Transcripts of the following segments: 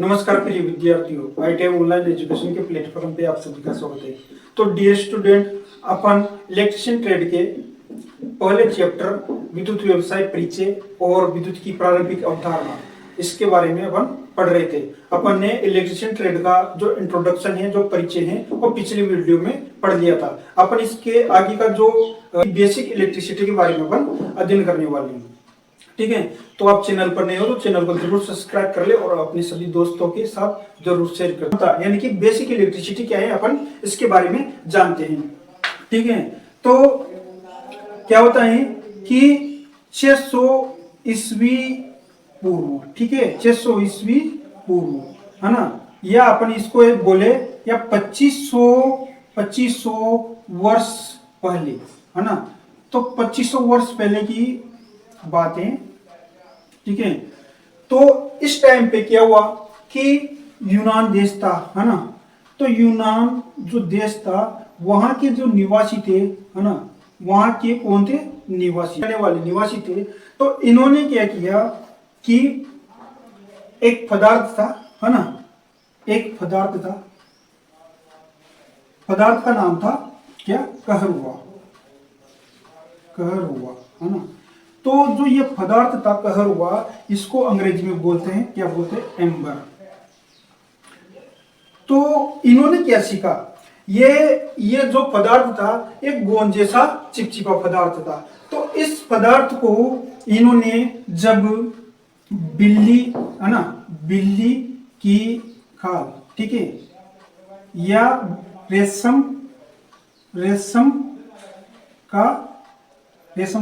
नमस्कार प्रिय विद्यार्थियों, आईटीआई ऑनलाइन एजुकेशन के प्लेटफॉर्म पे आप सभी का स्वागत है। तो डियर स्टूडेंट, अपन इलेक्ट्रिशियन ट्रेड के पहले चैप्टर विद्युत व्यवसाय परिचय और विद्युत की प्रारंभिक अवधारणा, इसके बारे में अपन पढ़ रहे थे। अपन ने इलेक्ट्रिशियन ट्रेड का जो इंट्रोडक्शन है, जो परिचय है, वो पिछले वीडियो में पढ़ लिया था। अपन इसके आगे का जो बेसिक इलेक्ट्रिसिटी के बारे में अपन अध्ययन करने वाले हैं। ठीक है, तो आप चैनल पर नए हो तो चैनल को जरूर सब्सक्राइब कर ले और अपने सभी दोस्तों के साथ जरूर शेयर कर। यानी कि बेसिक इलेक्ट्रिसिटी क्या है, अपन इसके बारे में जानते हैं। ठीक है, तो क्या होता है कि 600 ईस्वी पूर्व, ठीक है, 600 ईस्वी पूर्व, है ना, या अपन इसको एक बोले या 2500 वर्ष पहले, है ना, तो 2500 वर्ष पहले की बातें। ठीक है, तो इस टाइम पे क्या हुआ कि यूनान देश था, है ना, तो यूनान जो देश था वहां के जो निवासी थे, है ना, वहां के कौन थे, निवासी, रहने वाले निवासी थे। तो इन्होंने क्या किया कि एक पदार्थ था, है ना, एक पदार्थ था, पदार्थ का नाम था क्या, कहरुआ, कहरुआ, है ना। तो जो ये पदार्थ था कहरुआ, इसको अंग्रेजी में बोलते हैं, क्या बोलते हैं, एम्बर। तो इन्होंने क्या सीखा, ये जो पदार्थ था एक गोंद जैसा चिपचिपा पदार्थ था। तो इस पदार्थ को इन्होंने जब बिल्ली, है ना, बिल्ली की खाल, ठीक है, या रेशम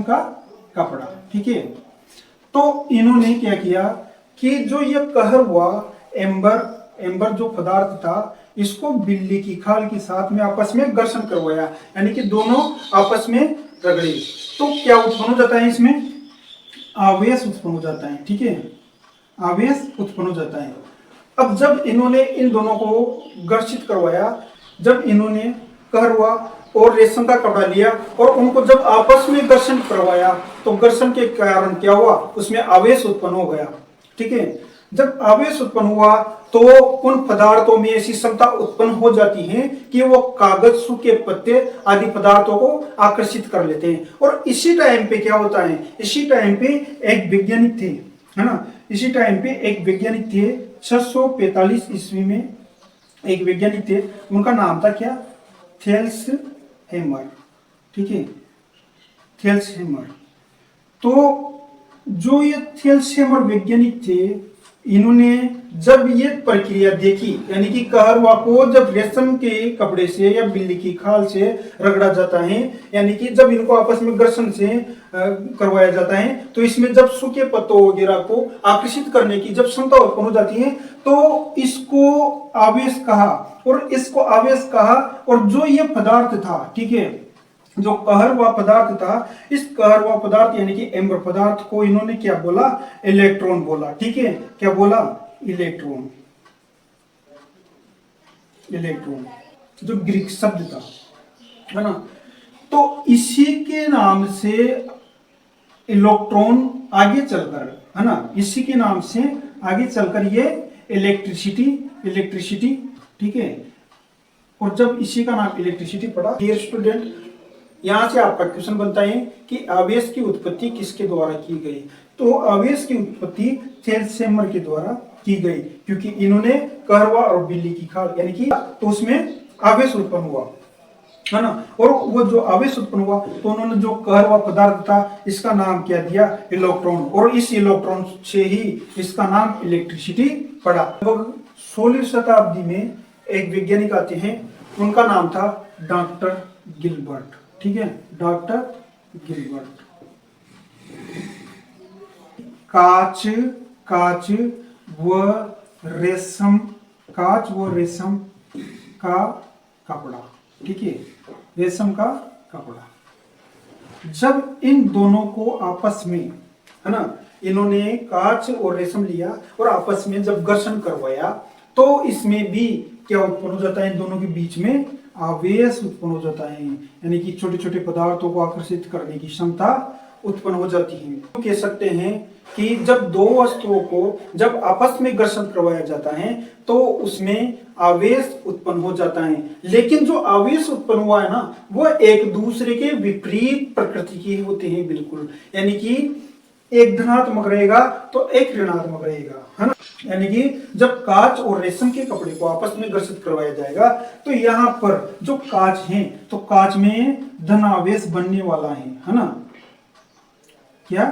का कपड़ा, ठीक है, तो इन्होंने क्या किया कि जो ये कहरुआ एम्बर जो पदार्थ था, इसको बिल्ली की खाल के साथ में आपस में घर्षण करवाया, यानी कि दोनों आपस में रगड़े। तो क्या उत्पन्न हो जाता है, इसमें आवेश उत्पन्न हो जाता है। ठीक है, आवेश उत्पन्न हो जाता है। अब जब इन्होंने इन दोनों को घर्षित करवाया, जब इन्होंने कहरुआ और रेशम का कपड़ा लिया और उनको जब आपस में घर्षण करवाया, तो घर्षण के कारण क्या हुआ, उसमें आवेश उत्पन्न हो गया। ठीक है, जब आवेश उत्पन्न हुआ तो उन पदार्थों में ऐसी क्षमता उत्पन्न हो जाती है कि वो कागज, सूखे पत्ते आदि पदार्थों को आकर्षित कर लेते हैं। और इसी टाइम पे क्या होता है, इसी टाइम पे एक वैज्ञानिक थे, है ना, इसी टाइम पे एक वैज्ञानिक थे, 645 ईस्वी में एक वैज्ञानिक थे, उनका नाम था क्या, थेल्स हेमर। ठीक है, थेल्स हेमर। तो जो ये थेल्स हेमर वैज्ञानिक थे, इन्होंने जब ये प्रक्रिया देखी, यानी कि कहरुआ को जब रेशम के कपड़े से या बिल्ली की खाल से रगड़ा जाता है, यानी कि जब इनको आपस में घर्षण से करवाया जाता है, तो इसमें जब सूखे पत्तों वगैरह को आकर्षित करने की जब क्षमता उत्पन्न हो जाती है, तो इसको आवेश कहा, और इसको आवेश कहा। और जो ये पदार्थ था, ठीक है, जो कहरुआ पदार्थ था, इस कहरुआ पदार्थ यानी कि एम्बर पदार्थ को इन्होंने क्या बोला, इलेक्ट्रॉन बोला। ठीक है, क्या बोला, इलेक्ट्रॉन, इलेक्ट्रॉन जो ग्रीक शब्द था, है ना। तो इसी के नाम से इलेक्ट्रॉन आगे चलकर, है ना, इसी के नाम से आगे चलकर ये इलेक्ट्रिसिटी, ठीक है। और जब इसी का नाम इलेक्ट्रिसिटी पड़ा, डियर स्टूडेंट, यहां से आपका क्वेश्चन बनता है कि आवेश की उत्पत्ति किसके द्वारा की गई। तो आवेश की उत्पत्ति थेल्स हेमर के द्वारा की गई, क्योंकि इन्होंने कहरुआ और बिल्ली की खाल, यानी कि, तो उसमें आवेश उत्पन्न हुआ, है ना। और वो जो आवेश उत्पन्न हुआ, तो उन्होंने जो कहरुआ पदार्थ था, इसका नाम क्या दिया, इलेक्ट्रॉन। और इस इलेक्ट्रॉन से ही इसका नाम इलेक्ट्रिसिटी पड़ा। लगभग 16वीं शताब्दी में एक वैज्ञानिक आते हैं, उनका नाम था डॉक्टर गिलबर्ट। ठीक है, डॉक्टर गिलबर्ट। कांच व रेशम का कपड़ा, ठीक है, रेशम का कपड़ा। जब इन दोनों को आपस में, है ना, इन्होंने कांच और रेशम लिया और आपस में जब घर्षण करवाया, तो इसमें भी क्या उत्पन्न हो जाता है, इन दोनों के बीच में आवेश उत्पन्न हो जाता है, यानी कि छोटे छोटे पदार्थों को आकर्षित करने की क्षमता उत्पन्न हो जाती है। तो कह सकते हैं कि जब दो वस्तुओं को जब आपस में घर्षण करवाया जाता है तो उसमें आवेश उत्पन्न हो जाता है, लेकिन जो आवेश उत्पन्न हुआ है ना वो एक दूसरे के विपरीत प्रकृति के होते हैं बिल्कुल, यानी कि एक धनात्मक रहेगा तो एक ऋणात्मक रहेगा, है ना। यानी कि जब कांच और रेशम के कपड़े को आपस में घर्षित करवाया जाएगा तो यहाँ पर जो कांच है तो कांच में धनावेश बनने वाला है ना, क्या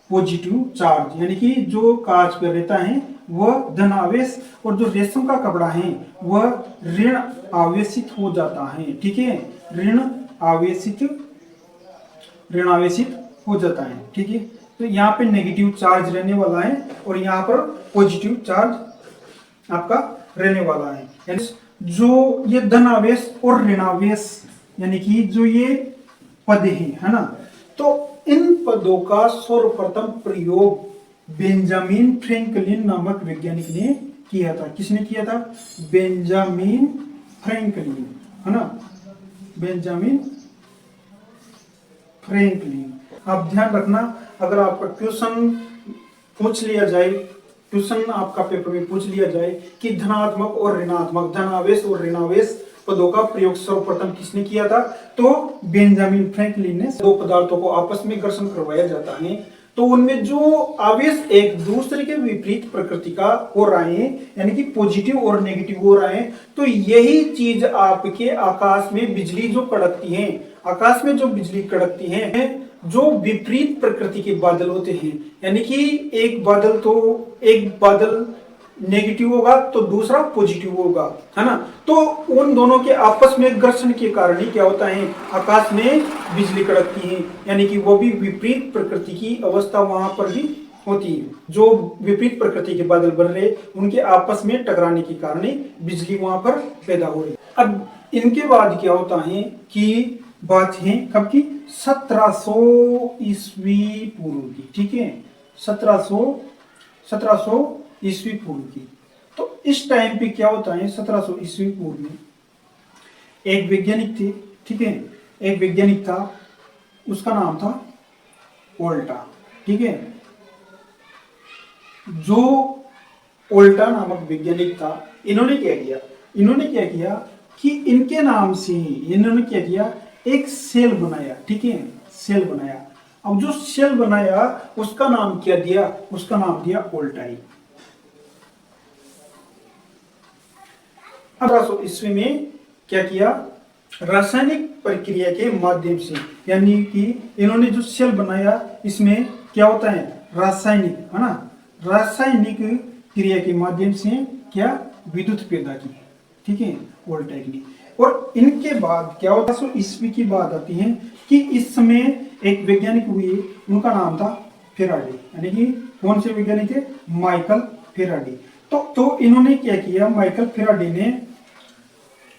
पॉजिटिव चार्ज, यानी कि जो कांच पर रहता है वह धनावेश और जो रेशम का कपड़ा है वह ऋण आवेशित हो जाता है, ठीक है, ऋणावेशित हो जाता है, ठीक है। तो यहाँ पे नेगेटिव चार्ज रहने वाला है और यहाँ पर पॉजिटिव चार्ज आपका रहने वाला है, यानी जो ये धनावेश और ऋणावेश यानी कि जो ये पद है ना, तो इन पदों का सर्वप्रथम प्रयोग बेंजामिन फ्रैंकलिन नामक वैज्ञानिक ने किया था। किसने किया था? बेंजामिन फ्रैंकलिन, है ना, बेंजामिन फ्रैंकलिन। आप ध्यान रखना, अगर आपका क्वेश्चन पूछ लिया जाए, क्वेश्चन आपका पेपर में पूछ लिया जाए कि धनात्मक और ऋणात्मक, धनावेश और ऋणावेश पदों का प्रयोग सर्वप्रथम किसने किया था, तो बेंजामिन फ्रैंकलिन ने। दो पदार्थों को आपस में घर्षण करवाया जाता है तो उनमें जो आवेश एक दूसरे के विपरीत प्रकृति का हो रहा है, यानी कि पॉजिटिव और नेगेटिव हो रहा है, तो यही चीज आपके आकाश में बिजली जो कड़कती है, आकाश में जो बिजली कड़कती है, जो विपरीत प्रकृति के बादल होते हैं, यानी कि एक बादल नेगेटिव होगा तो दूसरा पॉजिटिव होगा, है ना। तो उन दोनों के आपस में घर्षण के कारण ही क्या होता है, आकाश में बिजली कड़कती है, यानी कि वो भी विपरीत प्रकृति की अवस्था वहां पर भी होती है। जो विपरीत प्रकृति के बादल बन रहे उनके आपस में टकराने के कारण ही बिजली वहां पर पैदा हो रही। अब इनके बाद क्या होता है कि बात है कब की, 1700 ईस्वी पूर्व की, ठीक है, 1700 ईस्वी पूर्व की। तो इस टाइम पे क्या होता है, 1700 ईस्वी पूर्व में एक वैज्ञानिक थे, ठीक है, एक वैज्ञानिक था, उसका नाम था वोल्टा, ठीक है। जो वोल्टा नामक वैज्ञानिक था, इन्होंने क्या किया कि इनके नाम से ही इन्होंने क्या किया, एक सेल बनाया, ठीक है, सेल बनाया। अब जो सेल बनाया उसका नाम क्या दिया, उसका नाम दिया वोल्टाई। 1800 ईस्वी में क्या किया, रासायनिक प्रक्रिया के माध्यम से, यानी कि इन्होंने जो सेल बनाया इसमें क्या होता है, रासायनिक, है ना, रासायनिक क्रिया के माध्यम से क्या विद्युत पैदा की, ठीक है, वोल्टाइक ने। और इनके बाद क्या होता है, 1800 ईस्वी की बात आती है कि इस समय एक वैज्ञानिक हुए, उनका नाम था फेराडे, यानी कि कौन से वैज्ञानिक थे, माइकल फेराडे। तो इन्होंने क्या किया, माइकल फेराडे ने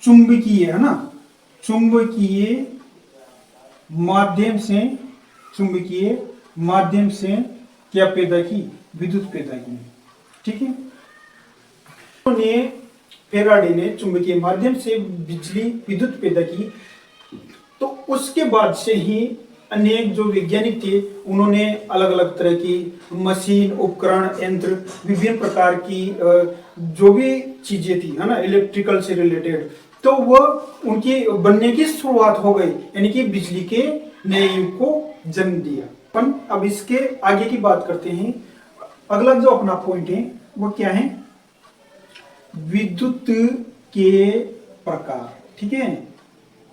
चुंबकीय, है ना, चुंबकीय माध्यम से क्या पैदा की, विद्युत पैदा की, ठीक है। फेराडे ने चुंबकीय माध्यम से विद्युत पैदा की। तो उसके बाद से ही अनेक जो वैज्ञानिक थे उन्होंने अलग अलग तरह की मशीन, उपकरण, यंत्र, विभिन्न प्रकार की जो भी चीजें थी, है ना, इलेक्ट्रिकल से रिलेटेड, तो वो उनकी बनने की शुरुआत हो गई, यानी कि बिजली के नए युग को जन्म दिया। अपन अब इसके आगे की बात करते हैं। अगला जो अपना पॉइंट है वो क्या है, विद्युत के प्रकार, ठीक है,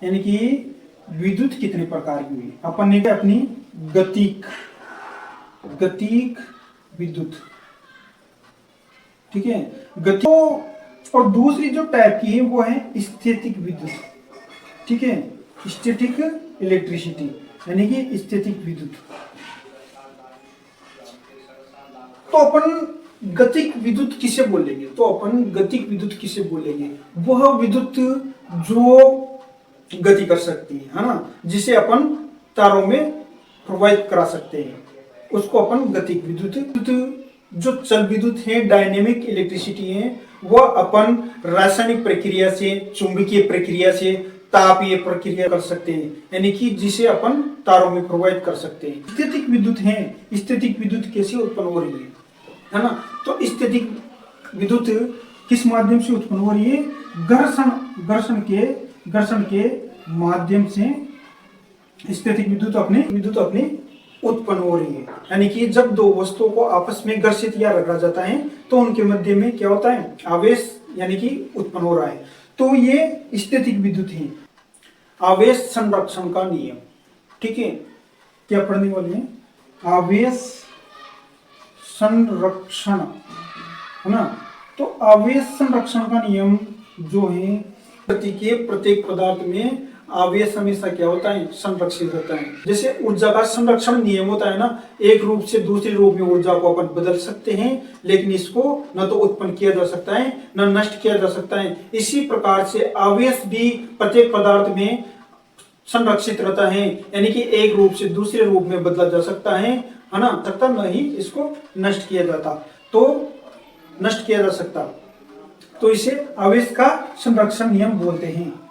यानी कि विद्युत कितने प्रकार की हुई। अपन ने अपनी गतिक विद्युत, ठीक है, गति। और दूसरी जो टाइप की है वो है स्थैतिक विद्युत, ठीक है, स्टैटिक इलेक्ट्रिसिटी, यानी कि स्थैतिक विद्युत। तो अपन गतिक विद्युत किसे बोलेंगे, तो अपन गतिक विद्युत किसे बोलेंगे, वह विद्युत जो गति कर सकती है ना, जिसे अपन तारों में प्रवाहित करा सकते हैं, उसको अपन गतिक विद्युत। जो चल विद्युत है, डायनेमिक इलेक्ट्रिसिटी है, वह अपन रासायनिक प्रक्रिया से, चुंबकीय प्रक्रिया से तापीय प्रक्रिया कर सकते हैं, यानी कि जिसे अपन तारों में प्रोवाइड कर सकते हैं। स्थैतिक विद्युत है, स्थैतिक विद्युत कैसे उत्पन्न हो रही है ना? तो स्थैतिक विद्युत किस माध्यम से उत्पन्न हो रही है? घर्षण के माध्यम से स्थैतिक विद्युत अपनी उत्पन्न हो रही है। यानी कि जब दो वस्तुओं को आपस में घर्षित या रगड़ा जाता है तो उनके मध्य में क्या होता है? आवेश यानी कि उत्पन्न हो रहा है। तो ये स्थैतिक विद्युत है। आवेश संरक्षण का नियम, ठीक है, क्या पढ़ने वाले हैं? आवेश संरक्षण, है ना? तो आवेश संरक्षण का नियम जो है, प्रत्येक पदार्थ में आवेश हमेशा क्या होता है? संरक्षित रहता है। जैसे ऊर्जा का संरक्षण नियम होता है ना, एक रूप से दूसरे रूप में ऊर्जा को अपन बदल सकते हैं, लेकिन इसको न तो उत्पन्न किया जा सकता है न नष्ट किया जा सकता है। इसी प्रकार से आवेश भी प्रत्येक पदार्थ में संरक्षित रहता है, यानी कि एक रूप से दूसरे रूप में बदला जा सकता है ना? सकता न ही इसको नष्ट किया जा सकता। तो इसे आवेश का संरक्षण नियम बोलते हैं।